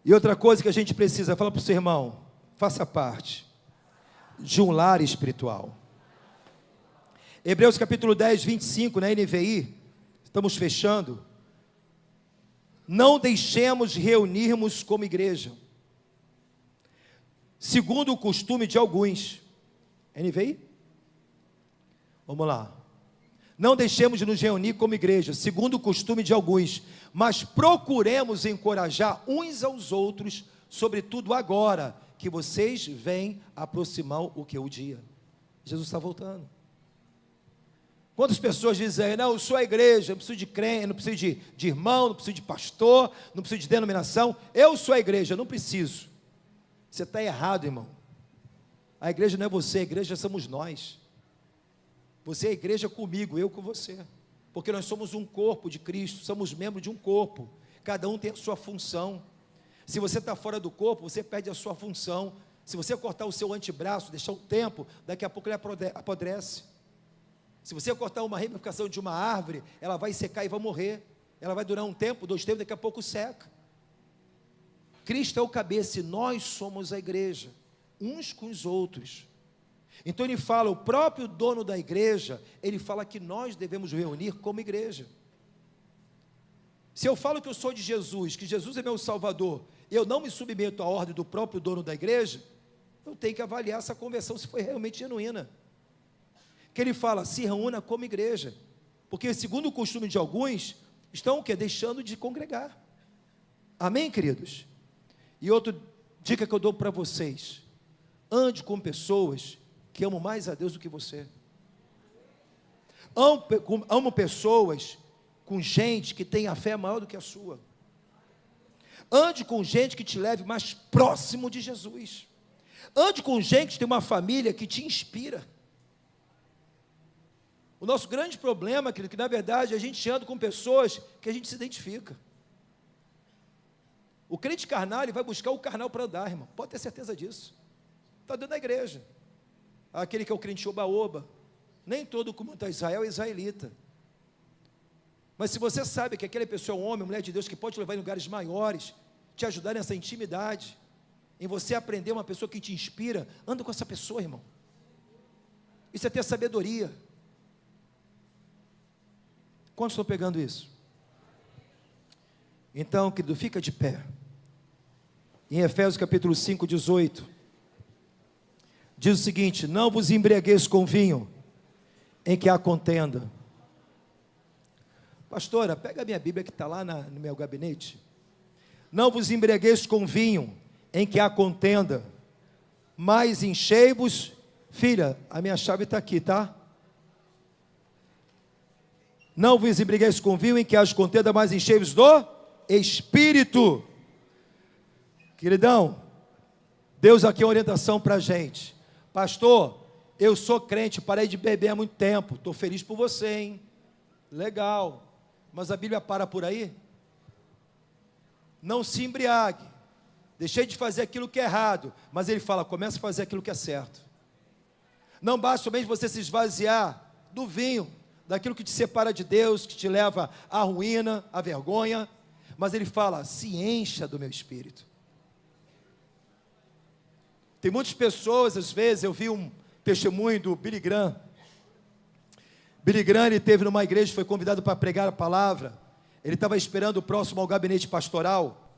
S1: E outra coisa que a gente precisa, fala para o seu irmão, faça parte de um lar espiritual. Hebreus capítulo 10, 25, na NVI, estamos fechando. Não deixemos de reunirmos como igreja, segundo o costume de alguns. NVI? Vamos lá. Não deixemos de nos reunir como igreja, segundo o costume de alguns, mas procuremos encorajar uns aos outros, sobretudo agora, que vocês vêm aproximar o dia. Jesus está voltando. Quantas pessoas dizem, não, eu sou a igreja, eu preciso de crente, não preciso de irmão, não preciso de pastor, não preciso de denominação, eu sou a igreja, não preciso. Você está errado, irmão. A igreja não é você, a igreja somos nós. Você é a igreja comigo, eu com você. Porque nós somos um corpo de Cristo, somos membros de um corpo. Cada um tem a sua função. Se você está fora do corpo, você perde a sua função. Se você cortar o seu antebraço, deixar um tempo, daqui a pouco ele apodrece. Se você cortar uma ramificação de uma árvore, ela vai secar e vai morrer. Ela vai durar um tempo, 2 tempos, daqui a pouco seca. Cristo é o cabeça e nós somos a igreja, uns com os outros. Então ele fala, o próprio dono da igreja, ele fala que nós devemos reunir como igreja. Se eu falo que eu sou de Jesus, que Jesus é meu Salvador, eu não me submeto à ordem do próprio dono da igreja, eu tenho que avaliar essa conversão se foi realmente genuína. Que ele fala, se reúna como igreja, porque segundo o costume de alguns, estão o quê? Deixando de congregar. Amém, queridos? E outra dica que eu dou para vocês, ande com pessoas que amam mais a Deus do que você. Amo pessoas com gente que tem a fé maior do que a sua. Ande com gente que te leve mais próximo de Jesus. Ande com gente que tem uma família que te inspira. O nosso grande problema, querido, que na verdade a gente anda com pessoas que a gente se identifica. O crente carnal, ele vai buscar o carnal para andar, irmão. Pode ter certeza disso. Está dentro da igreja. Aquele que é o crente oba-oba. Nem todo como está Israel é israelita. Mas se você sabe que aquela pessoa é um homem, mulher de Deus, que pode te levar em lugares maiores, te ajudar nessa intimidade, em você aprender uma pessoa que te inspira, anda com essa pessoa, irmão. Isso é ter sabedoria. Quantos estão pegando isso? Então, querido, fica de pé. Em Efésios capítulo 5, 18, diz o seguinte, não vos embriagueis com vinho, em que há contenda. Pastora, pega a minha Bíblia que está lá no meu gabinete. Não vos embriagueis com vinho, em que há contenda, mas enchei-vos, filha, a minha chave está aqui, tá? Não vos embriagueis com vinho, em que há contenda, mas enchei-vos do Espírito. Queridão, Deus aqui é uma orientação para a gente. Pastor, eu sou crente, parei de beber há muito tempo, estou feliz por você, hein? Legal, mas a Bíblia para por aí? Não se embriague, deixei de fazer aquilo que é errado, mas ele fala, comece a fazer aquilo que é certo. Não basta somente você se esvaziar do vinho, daquilo que te separa de Deus, que te leva à ruína, à vergonha, mas ele fala, se encha do meu Espírito. Tem muitas pessoas, às vezes, eu vi um testemunho do Billy Graham. Billy Graham, ele esteve numa igreja, foi convidado para pregar a palavra, ele estava esperando o próximo ao gabinete pastoral,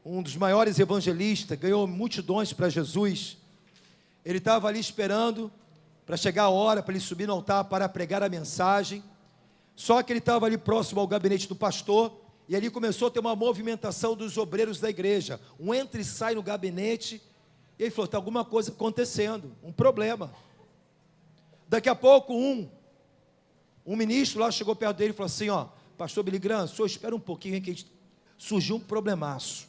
S1: um dos maiores evangelistas, ganhou multidões para Jesus, ele estava ali esperando, para chegar a hora, para ele subir no altar, para pregar a mensagem, só que ele estava ali próximo ao gabinete do pastor, E ali começou a ter uma movimentação dos obreiros da igreja. Um entra e sai no gabinete. E ele falou, está alguma coisa acontecendo, um problema. Daqui a pouco um ministro lá chegou perto dele e falou assim, ó, pastor Billy Graham, o senhor espera um pouquinho que surgiu um problemaço.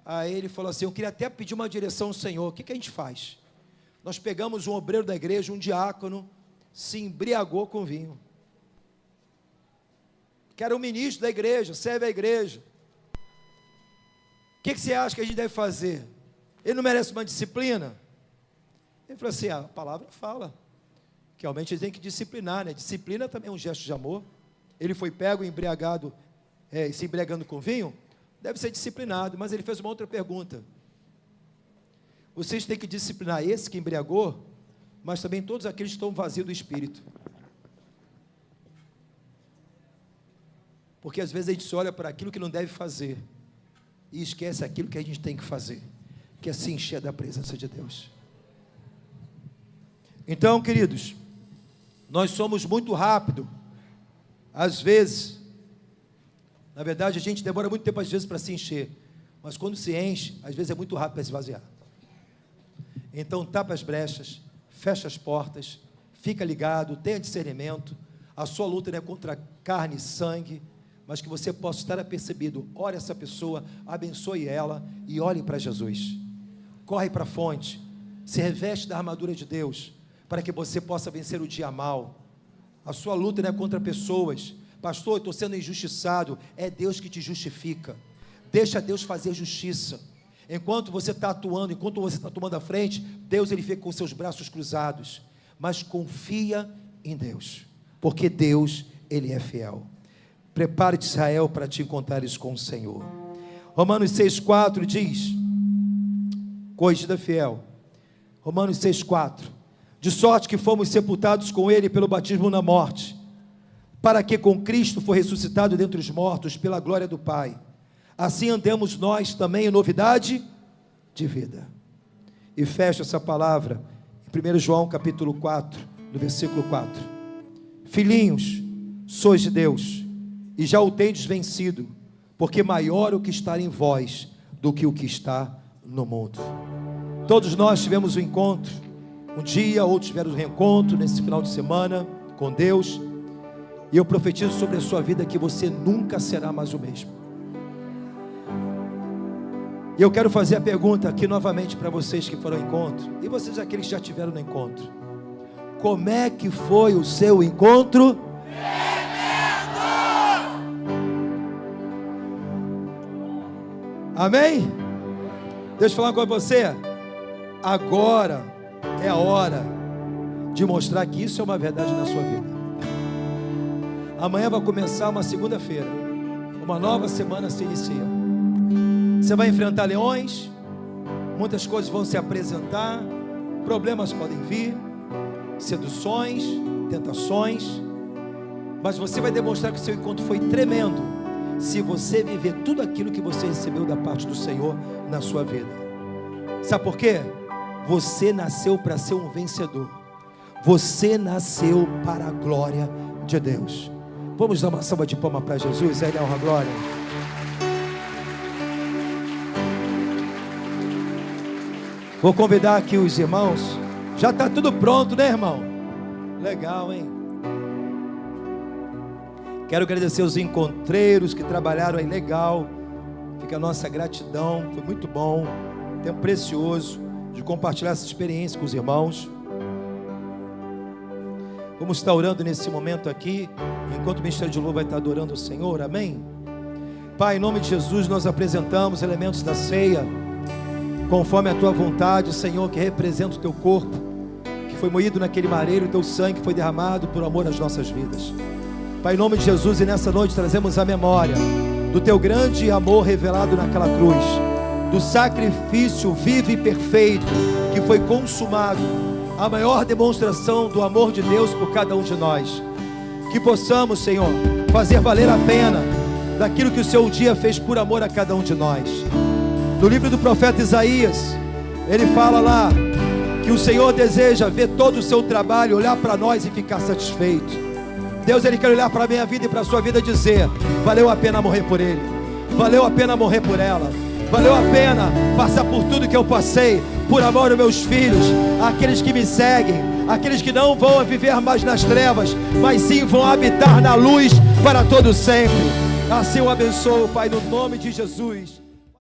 S1: Aí ele falou assim, eu queria até pedir uma direção ao Senhor, o que a gente faz? Nós pegamos um obreiro da igreja, um diácono, se embriagou com vinho. Que era um ministro da igreja, serve a igreja. O que você acha que a gente deve fazer? Ele não merece uma disciplina? Ele falou assim, a palavra fala que realmente eles têm que disciplinar, né? Disciplina também é um gesto de amor. Ele foi pego, embriagado, se embriagando com vinho, deve ser disciplinado. Mas ele fez uma outra pergunta. Vocês têm que disciplinar esse que embriagou, mas também todos aqueles que estão vazios do espírito. Porque às vezes a gente olha para aquilo que não deve fazer e esquece aquilo que a gente tem que fazer, que é se encher da presença de Deus. Então, queridos, nós somos muito rápido, às vezes, na verdade a gente demora muito tempo às vezes para se encher, mas quando se enche, às vezes é muito rápido para esvaziar. Então tapa as brechas, fecha as portas, fica ligado, tenha discernimento. A sua luta não é contra carne e sangue, mas que você possa estar apercebido. Ore essa pessoa, abençoe ela e olhe para Jesus. Corre para a fonte, se reveste da armadura de Deus, para que você possa vencer o dia mal. A sua luta não é contra pessoas. Pastor, eu estou sendo injustiçado. É Deus que te justifica. Deixa Deus fazer justiça. Enquanto você está atuando, enquanto você está tomando a frente, Deus ele fica com seus braços cruzados. Mas confia em Deus, porque Deus ele é fiel. Prepare-te, Israel, para te encontrares com o Senhor. Romanos 6,4 diz, corrigida fiel, Romanos 6,4, de sorte que fomos sepultados com ele pelo batismo na morte, para que com Cristo foi ressuscitado dentre os mortos, pela glória do Pai. Assim andemos nós também em novidade de vida. E fecha essa palavra em 1 João capítulo 4, no versículo 4. Filhinhos, sois de Deus, e já o tendes vencido, porque maior o que está em vós do que o que está no mundo. Todos nós tivemos um encontro, um dia, outros tiveram um reencontro nesse final de semana com Deus, e eu profetizo sobre a sua vida que você nunca será mais o mesmo. E eu quero fazer a pergunta aqui novamente para vocês que foram ao encontro, e vocês aqueles que já tiveram no encontro: como é que foi o seu encontro? Amém? Deixa eu falar com você. Agora é a hora de mostrar que isso é uma verdade na sua vida. Amanhã vai começar uma segunda-feira, uma nova semana se inicia. Você vai enfrentar leões, muitas coisas vão se apresentar, problemas podem vir, seduções, tentações, mas você vai demonstrar que o seu encontro foi tremendo, se você viver tudo aquilo que você recebeu da parte do Senhor na sua vida. Sabe por quê? Você nasceu para ser um vencedor. Você nasceu para a glória de Deus. Vamos dar uma salva de palmas para Jesus, a Ele é honra, glória. Vou convidar aqui os irmãos. Já está tudo pronto, né, irmão? Legal, hein? Quero agradecer os encontreiros que trabalharam aí, legal. Fica a nossa gratidão, foi muito bom. Tempo precioso de compartilhar essa experiência com os irmãos. Vamos estar orando nesse momento aqui, enquanto o Ministério de Louvor vai estar adorando o Senhor, amém? Pai, em nome de Jesus, nós apresentamos elementos da ceia, conforme a Tua vontade, Senhor, que representa o Teu corpo, que foi moído naquele madeiro, o Teu sangue foi derramado por amor às nossas vidas. Pai, em nome de Jesus, e nessa noite trazemos a memória do Teu grande amor revelado naquela cruz, do sacrifício vivo e perfeito que foi consumado, a maior demonstração do amor de Deus por cada um de nós. Que possamos, Senhor, fazer valer a pena daquilo que o Seu dia fez por amor a cada um de nós. No livro do profeta Isaías, ele fala lá que o Senhor deseja ver todo o seu trabalho, olhar para nós e ficar satisfeito. Deus, Ele quer olhar para a minha vida e para a sua vida e dizer: valeu a pena morrer por ele, valeu a pena morrer por ela, valeu a pena passar por tudo que eu passei, por amor aos meus filhos, aqueles que me seguem, aqueles que não vão viver mais nas trevas, mas sim vão habitar na luz para todo sempre. Assim eu abençoo, Pai, no nome de Jesus.